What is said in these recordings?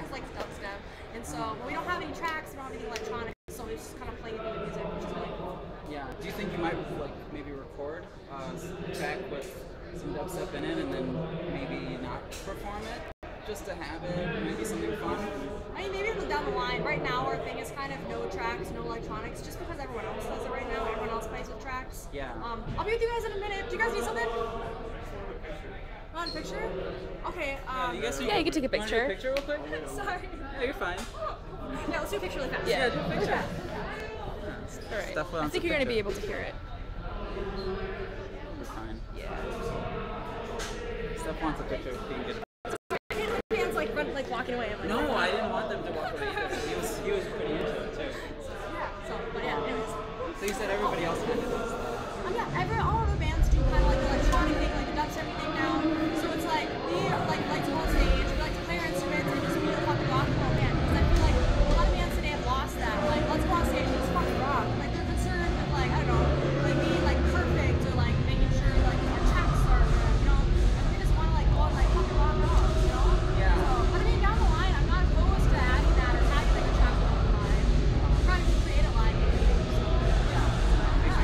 Alex likes dubstep, and so we don't have any tracks, we don't have anything electronic, so we just kind of play the music, which is really cool. Yeah. Do you think you might like maybe record a track with some dubstep in it, and then maybe not perform it, just to have it, maybe something fun? I mean, maybe down the line. Right now, our thing is kind of no tracks, no electronics, just because everyone else does it right now. Everyone else plays with tracks. Yeah. I'll be with you guys in a minute. Do you guys need something? Want a picture? Okay. You guys Yeah, you can take a picture. Want to do a picture real quick? Sorry. Yeah, you're fine. Yeah, let's do a picture really fast. Yeah, do a picture. All right. Stef I wants think a you're gonna be picture. able to hear it. You're fine. Yeah. Stef wants a picture of being good. Fans like walking away. I'm like, No, I didn't want them to walk away either. He was pretty into it too. But yeah, anyways. So you said everybody else kind of does that. Yeah, all of the bands do kind of like the electronic thing, like the dubstep thing now. So it's like we like to go on stage, we like to play our instruments and just be the fucking rock and roll band. Because I feel like a lot of bands today have lost that. Like, let's go on stage and just fucking rock. Like they're concerned with like, I don't know, like being like perfect or like making sure like our tracks are good, you know? And we just want to like go and like fucking rock, you know? Yeah. So, but I mean, down the line, I'm not opposed to adding that or having like a track along the line. I'm trying to create a line. So, yeah.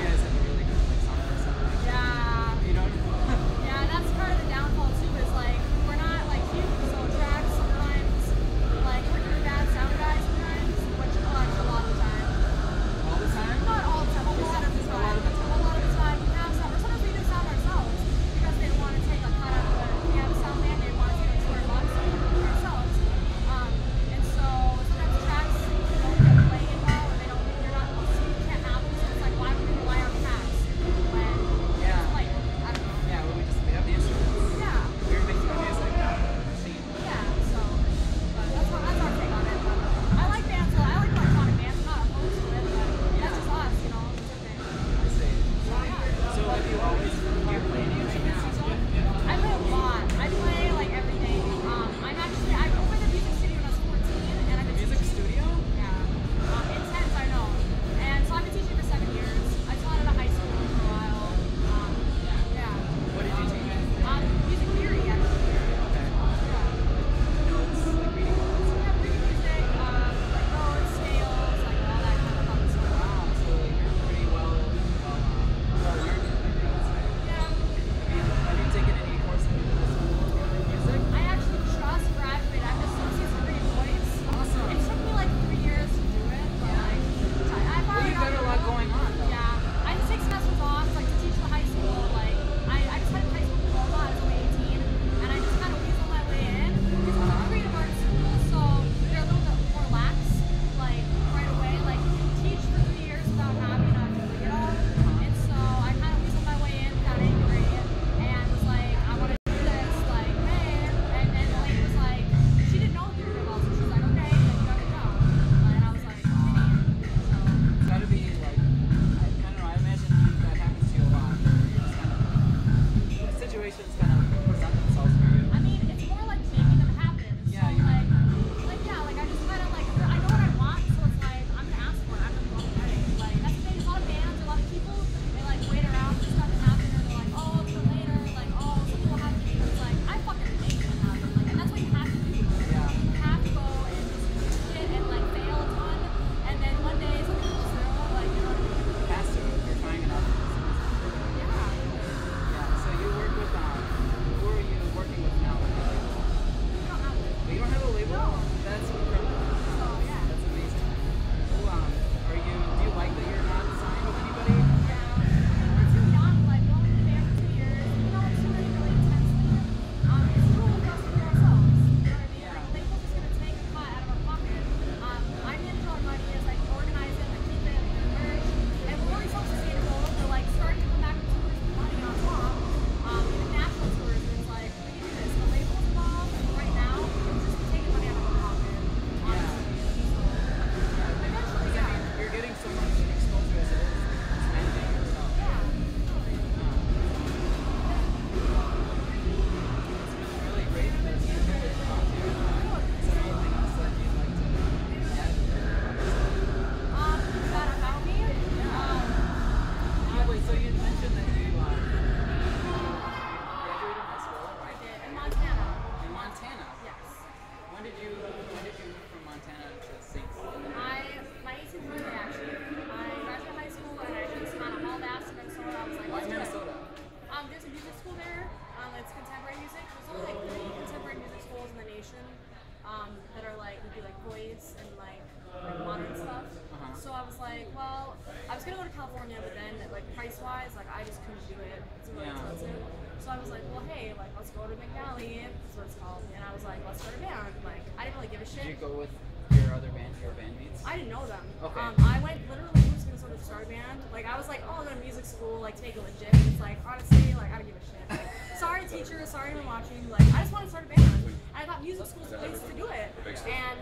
So I was like, well, hey, like, let's go to McNally. That's what it's called. And I was like, let's start a band. Like, I didn't really give a shit. Did you go with your other band, your bandmates? I didn't know them. Okay. I went literally just gonna sort of start a band. Like, I was like, oh, I'm going to music school, like, to make it legit. It's like, honestly, like, I don't give a shit. Like, sorry, teacher, sorry, anyone watching. Like, I just want to start a band. And I thought music school was a place to do it. And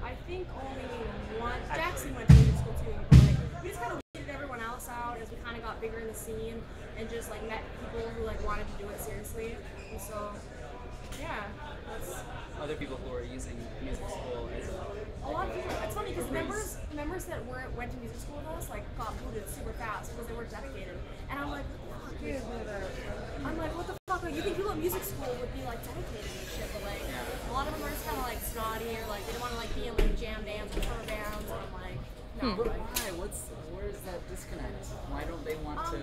I think only one, Jackson went to music school too. But, like, we just kind of weeded everyone else out as we kind of got bigger in the scene and just, like, met people who, like, wanted to do it seriously. And so, yeah, that's... Other people who are using music school as a lot of people. It's funny because members that went to music school with us like got booted super fast because they were dedicated. And I'm like, what the fuck, dude? I'm like, what the fuck? Like, you think people at music school would be like dedicated and shit, but like a lot of them are just kind of like snotty or like they don't want to like be in like jam bands or cover bands. And I'm like, no. But why? Where's that disconnect? Why don't they want to?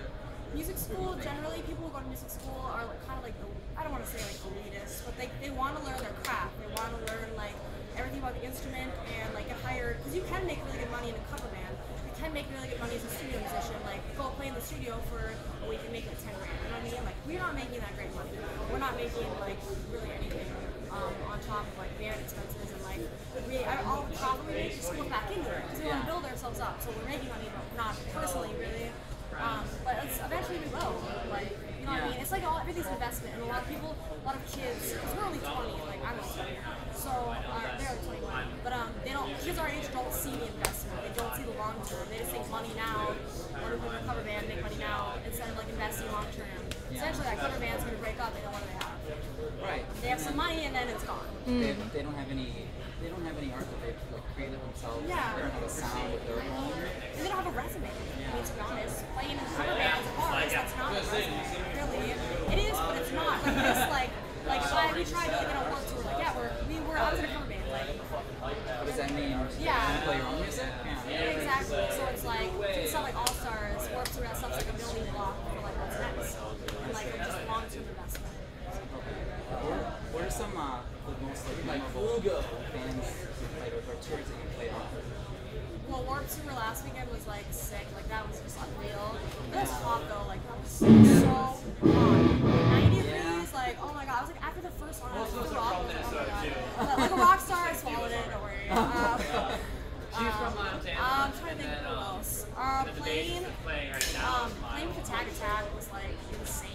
Music school, generally people who go to music school are like kind of like, I don't want to say like elitist, but they want to learn their craft. They want to learn like everything about the instrument and like get hired, because you can make really good money in a cover band. You can make really good money as a studio musician. Like go play in the studio for a week and make like 10 grand. You know what I mean? Like we're not making that great money. We're not making like really anything on top of like band expenses and like all the profit we make just goes back into it because we want to build ourselves up. So we're making money, but not personally really. But eventually we will. Like, you know what I mean? It's like everything's investment, and a lot of people, a lot of kids, because we're only 20, like I'm only 20, so they're like 21. But they don't. Kids our age don't see the investment. They don't see the long term. They just think money now. Want to put in a cover band, make money now, instead of like investing long term. Essentially, that cover band's gonna break up, and then what do they have? Right. They have some money, and then it's gone. They don't have any. They don't have any art that they've like created themselves. Yeah. They don't have a sound of their own. And they don't have a resume. I mean, to be honest, playing in cover bands and bars, that's not a resume. Really, it is, but it's not. Like this, like we tried to like, get a work tour. Like, yeah, I was in a cover band. Like, What does that mean? Yeah. You play your own music? Yeah. Exactly. So it's like it's not like All Stars, Warp Tour, that stuff's like a building block for like what's next, and like just long term investment. What are some the most like memorable bands you played with or tours that you played on? Well, Warp Tour last weekend was like sick. Like that was just unreal. It was hot though. Like that was so hot. 90 degrees. Like oh my god. I was like after the first one, I was like, rock. I was like, oh my god. But like a rock star, I swallowed it. Don't worry. She's from Montana. I'm trying to think of who else. Playing with Attack Attack was like insane.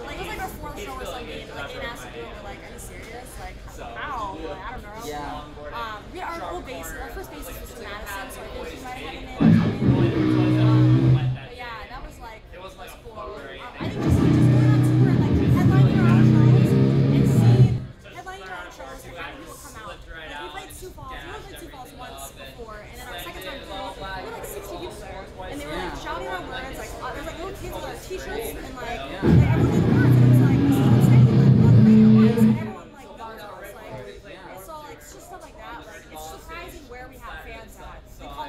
Like it was like our fourth show or something. Like they asked to do it. We're like, are you serious? Like how? Like, I don't know. Yeah. Our first bassist was from Madison, so I think we might have had him in. But yeah, that was like cool. I think just going on tour and like headlining your own shows and seeing headlining your own shows and having people come out. Like we played Sioux Falls. We only played Sioux Falls once before, and then our second time there were like 60 people there, and they were like shouting our words. Like there's like little kids with our t-shirts and like everyone knew the words, and it was like this is what's saying like play your words, and everyone like loves us. Like and so like it's just stuff like that. Like it's surprising where we have fans at. We call